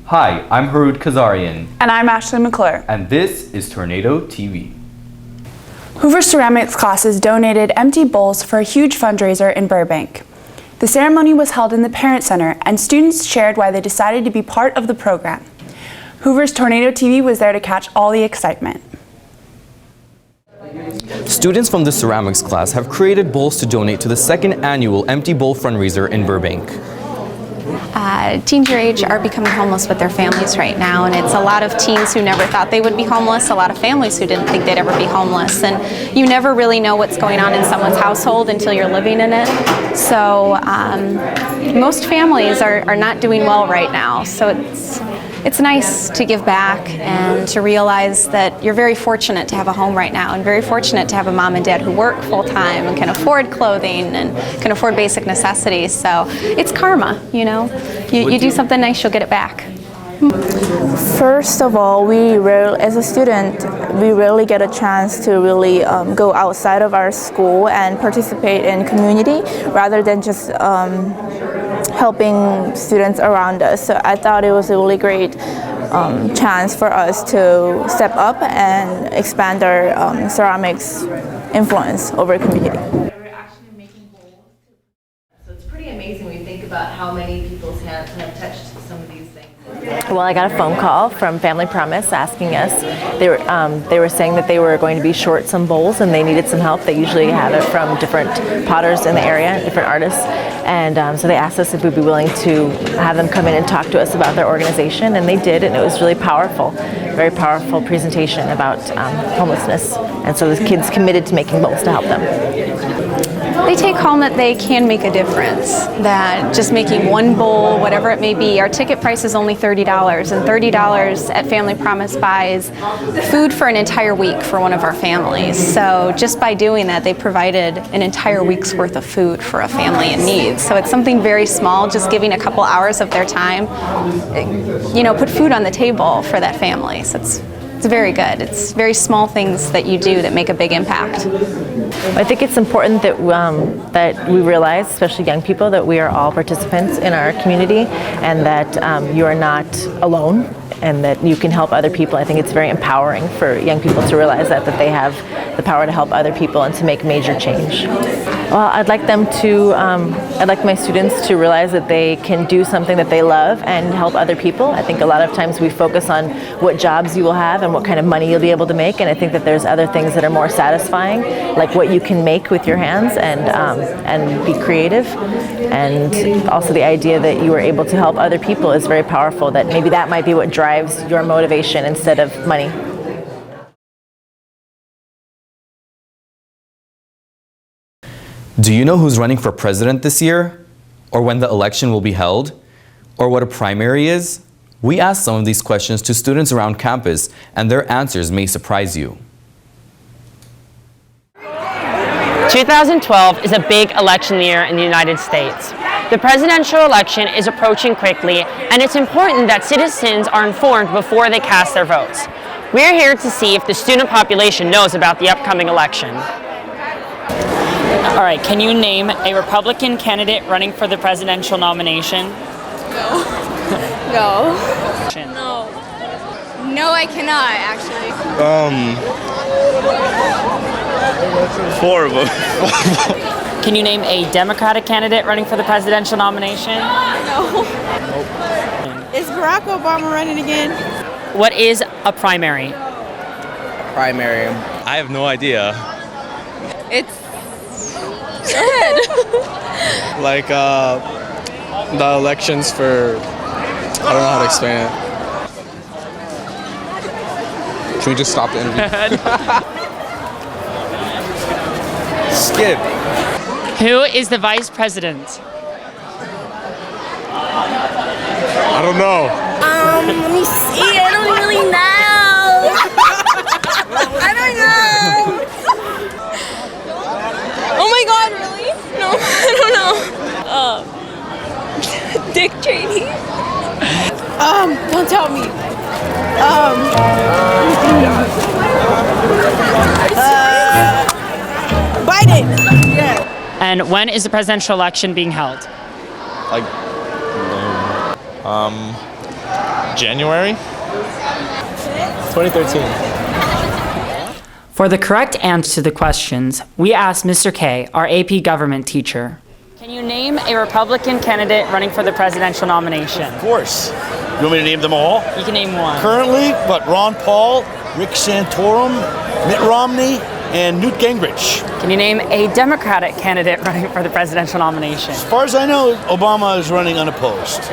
Hi, I'm Harud Kazarian. And I'm Ashley McClure. And this is Tornado TV. Hoover Ceramics classes donated empty bowls for a huge fundraiser in Burbank. The ceremony was held in the Parent Center, and students shared why they decided to be part of the program. Hoover's Tornado TV was there to catch all the excitement. Students from the ceramics class have created bowls to donate to the second annual Empty Bowl fundraiser in Burbank. Teens your age are becoming homeless with their families right now, and it's a lot of teens who never thought they would be homeless, a lot of families who didn't think they'd ever be homeless, and you never really know what's going on in someone's household until you're living in it. So most families are not doing well right now, so it's nice to give back and to realize that you're very fortunate to have a home right now, and very fortunate to have a mom and dad who work full-time and can afford clothing and can afford basic necessities. So it's karma, you know. You do something nice, you'll get it back. First of all, as a student, we rarely get a chance to really go outside of our school and participate in community rather than just helping students around us. So I thought it was a really great chance for us to step up and expand our ceramics influence over community. We're actually making bowls. So it's pretty amazing when you think about how many people's hands have touched some of these things. Well, I got a phone call from Family Promise asking us. They were saying that they were going to be short some bowls and they needed some help. They usually have it from different potters in the area, different artists, and so they asked us if we'd be willing to have them come in and talk to us about their organization, and they did, and it was really powerful, very powerful presentation about homelessness. And so the kids committed to making bowls to help them. They take home that they can make a difference, that just making one bowl, whatever it may be, our ticket price is only $30, and $30 at Family Promise buys food for an entire week for one of our families. So just by doing that, they provided an entire week's worth of food for a family in need. So it's something very small, just giving a couple hours of their time, you know, put food on the table for that family. So it's very good. It's very small things that you do that make a big impact. I think it's important that that we realize, especially young people, that we are all participants in our community, and that you are not alone, and that you can help other people. I think it's very empowering for young people to realize that they have the power to help other people and to make major change. Well, I'd like my students to realize that they can do something that they love and help other people. I think a lot of times we focus on what jobs you will have and what kind of money you'll be able to make, and I think that there's other things that are more satisfying, like what you can make with your hands and be creative. And also the idea that you are able to help other people is very powerful, that maybe that might be what drives your motivation instead of money. Do you know who's running for president this year? Or when the election will be held? Or what a primary is? We asked some of these questions to students around campus, and their answers may surprise you. 2012 is a big election year in the United States. The presidential election is approaching quickly, and it's important that citizens are informed before they cast their votes. We're here to see if the student population knows about the upcoming election. All right, can you name a Republican candidate running for the presidential nomination? No. No, I cannot, actually. 4 of them. Can you name a Democratic candidate running for the presidential nomination? No. Is Barack Obama running again? What is a primary? Primary. I have no idea. It's... Go ahead. Like the elections for, I don't know how to explain it. Can we just stop the interview? Skip. Who is the vice president? I don't know. Let me see. I don't really know. I don't know. Oh my God, really? No, I don't know. Dick Cheney. Don't tell me. Biden. Yeah. And when is the presidential election being held? Like, January? 2013. For the correct answer to the questions, we asked Mr. K, our AP government teacher. Can you name a Republican candidate running for the presidential nomination? Of course. You want me to name them all? You can name one. Currently, Ron Paul, Rick Santorum, Mitt Romney, and Newt Gingrich. Can you name a Democratic candidate running for the presidential nomination? As far as I know, Obama is running unopposed.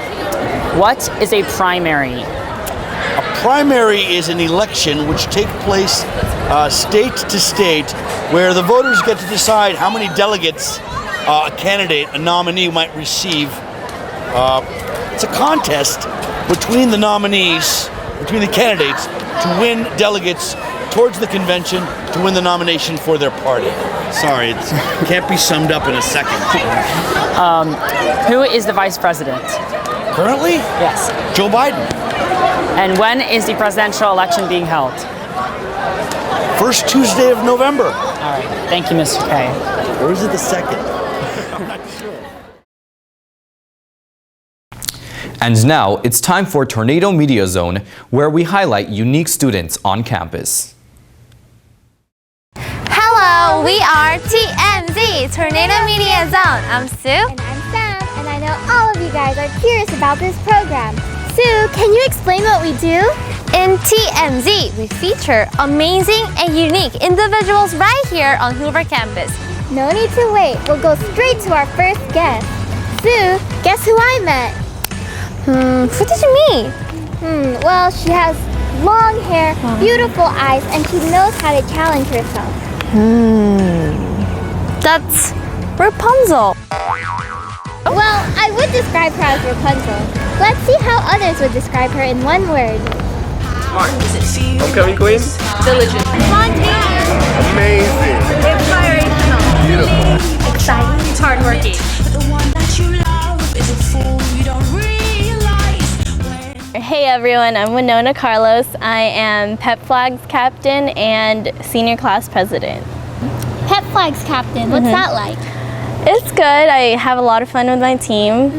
What is a primary? A primary is an election which takes place state to state, where the voters get to decide how many delegates a candidate, a nominee might receive. It's a contest between the nominees, between the candidates, to win delegates towards the convention to win the nomination for their party. Sorry, it can't be summed up in a second. Who is the vice president? Currently? Yes. Joe Biden. And when is the presidential election being held? First Tuesday of November. All right. Thank you, Mr. K. Or is it the second? I'm not sure. And now it's time for Tornado Media Zone, where we highlight unique students on campus. Hello, we are TMZ, Tornado Media Zone. I'm Sue. And I'm Sam, and I know all of you guys are curious about this program. Sue, can you explain what we do? In TMZ, we feature amazing and unique individuals right here on Hoover campus. No need to wait, we'll go straight to our first guest. Sue, guess who I met? Who did you meet? Well, she has long hair, beautiful eyes, and she knows how to challenge herself. That's Rapunzel. Well, I would describe her as Rapunzel. Let's see how others would describe her in one word. Smart. Homecoming queen? Diligent. Spontaneous. Amazing. Inspirational. Beautiful. Exciting. Hardworking. Hey everyone, I'm Winona Carlos. I am Pep Flags Captain and Senior Class President. Pep Flags Captain, what's that like? It's good. I have a lot of fun with my team.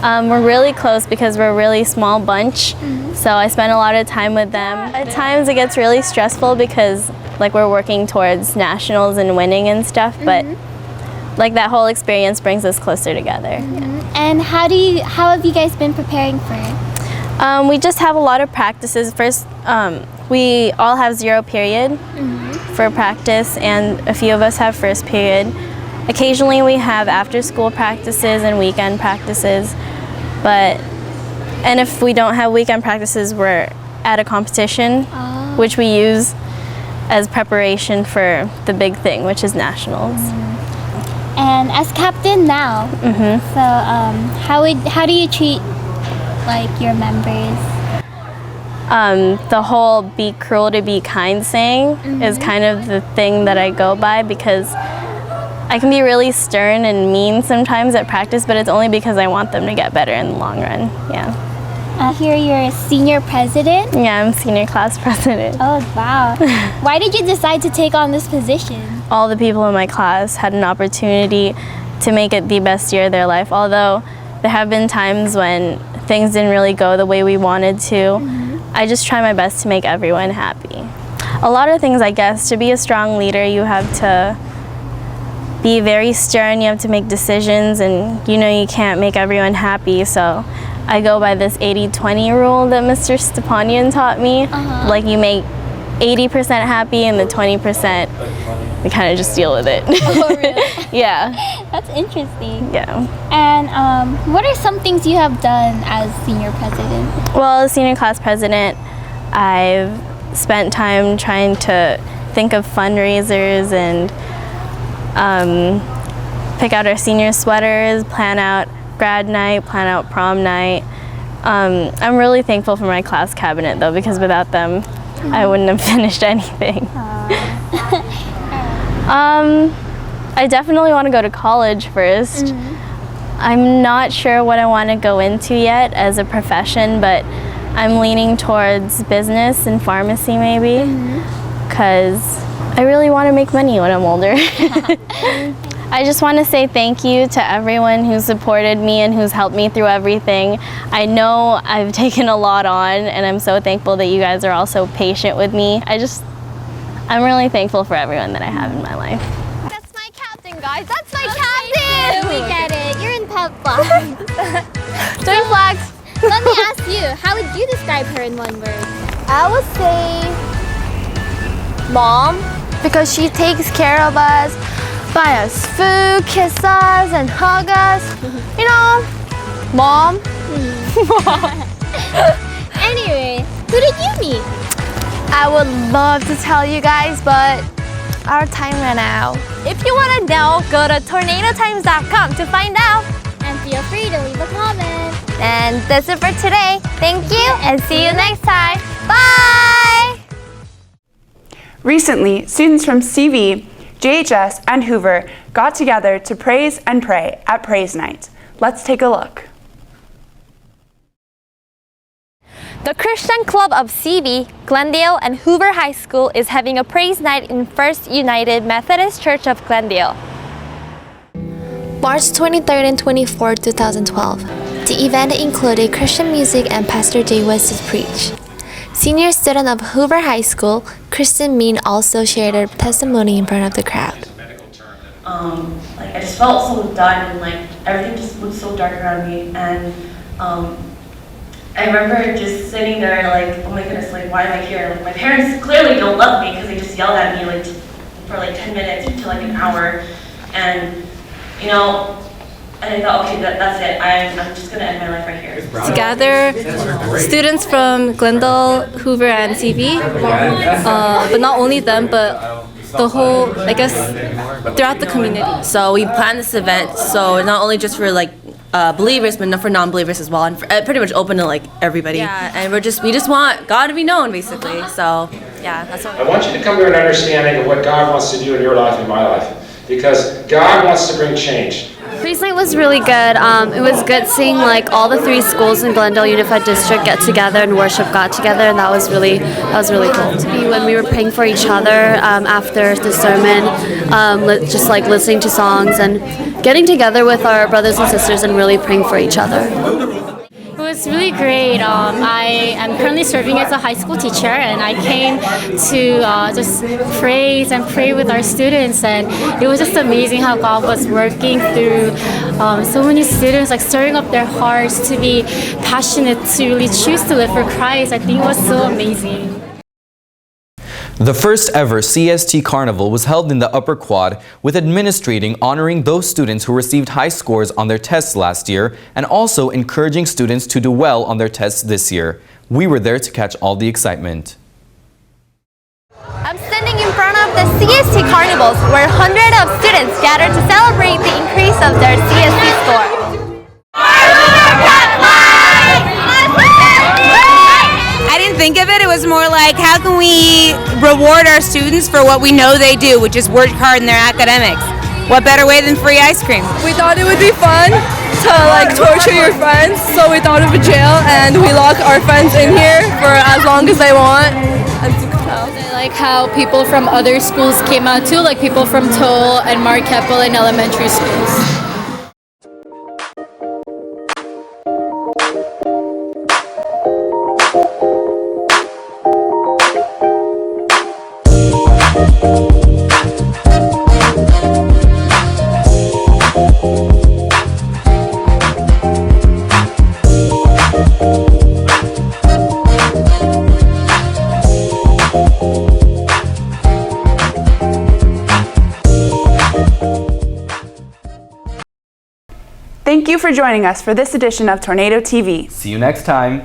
We're really close because we're a really small bunch, so I spend a lot of time with them. At times it gets really stressful because like we're working towards nationals and winning and stuff, but like that whole experience brings us closer together. And how have you guys been preparing for it? We just have a lot of practices. First, we all have 0 period for practice, and a few of us have first period. Occasionally we have after school practices and weekend practices, and if we don't have weekend practices, we're at a competition, which we use as preparation for the big thing, which is nationals. And as captain now, so how do you treat like your members? The whole be cruel to be kind saying is kind of the thing that I go by, because I can be really stern and mean sometimes at practice, but it's only because I want them to get better in the long run. Yeah. Here you're a senior president? Yeah, I'm senior class president. Oh, wow. Why did you decide to take on this position? All the people in my class had an opportunity to make it the best year of their life, although there have been times when things didn't really go the way we wanted to. I just try my best to make everyone happy. A lot of things, I guess. To be a strong leader, you have to be very stern, you have to make decisions, and you know you can't make everyone happy, so I go by this 80-20 rule that Mr. Stepanian taught me. Like you make 80% happy and the 20%, we kind of just deal with it. Oh, really? Yeah. That's interesting. Yeah. And what are some things you have done as senior president? Well, as senior class president, I've spent time trying to think of fundraisers and pick out our senior sweaters, plan out grad night, plan out prom night. I'm really thankful for my class cabinet though, because without them, I wouldn't have finished anything. I definitely want to go to college first. I'm not sure what I want to go into yet as a profession, but I'm leaning towards business and pharmacy maybe, because I really want to make money when I'm older. I just want to say thank you to everyone who supported me and who's helped me through everything. I know I've taken a lot on, and I'm so thankful that you guys are all so patient with me. I'm really thankful for everyone that I have in my life. That's my captain, guys. That's my captain! We get it. You're in pep flags. Join flags. Let me ask you, how would you describe her in one word? I would say mom, because she takes care of us, buy us food, kiss us, and hug us. You know, mom. Anyway, who did you meet? I would love to tell you guys, but our time ran out. If you want to know, go to tornadotimes.com to find out. And feel free to leave a comment. And that's it for today. Thank you, and see you next time. Bye! Recently, students from CV, JHS, and Hoover got together to praise and pray at Praise Night. Let's take a look. The Christian Club of CV, Glendale, and Hoover High School is having a praise night in First United Methodist Church of Glendale. March 23rd and 24th, 2012. The event included Christian music and Pastor Jay West to preach. Senior student of Hoover High School, Kristen Mean also shared her testimony in front of the crowd. I just felt so done, and everything just looked so dark around me, and I remember just sitting there oh my goodness, why am I here? My parents clearly don't love me because they just yelled at me for 10 minutes to an hour, and and I thought, okay, that's it. I'm just gonna end my life right here. To gather students from Glendale, Hoover, and CV, but not only them, but the whole, throughout the community. So we planned this event, so not only just for believers, but for non-believers as well, and pretty much open to everybody. Yeah, and we just want God to be known, basically. So yeah, that's what. I want you to come to an understanding of what God wants to do in your life and my life, because God wants to bring change. Praise night was really good. It was good seeing all the 3 schools in Glendale Unified District get together and worship God together, and that was really cool to be when we were praying for each other after the sermon, just listening to songs and getting together with our brothers and sisters and really praying for each other. It was really great. I am currently serving as a high school teacher, and I came to just praise and pray with our students, and it was just amazing how God was working through so many students, stirring up their hearts to be passionate to really choose to live for Christ. I think it was so amazing. The first ever CST Carnival was held in the Upper Quad, with administrating honoring those students who received high scores on their tests last year and also encouraging students to do well on their tests this year. We were there to catch all the excitement. I'm standing in front of the CST Carnivals, where hundreds of students gathered to celebrate the increase of their CST score. I didn't think of it. It was more how can we reward our students for what we know they do, which is work hard in their academics. What better way than free ice cream? We thought it would be fun to torture your friends, so we thought of a jail, and we lock our friends in here for as long as they want. I like how people from other schools came out too, people from Toll and Mark Keppel in elementary schools. Thank you for joining us for this edition of Tornado TV. See you next time.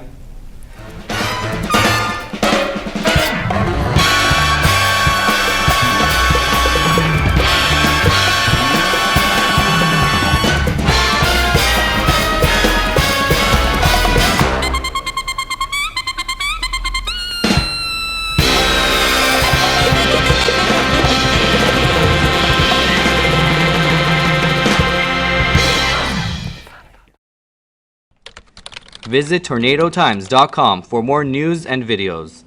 Visit tornadotimes.com for more news and videos.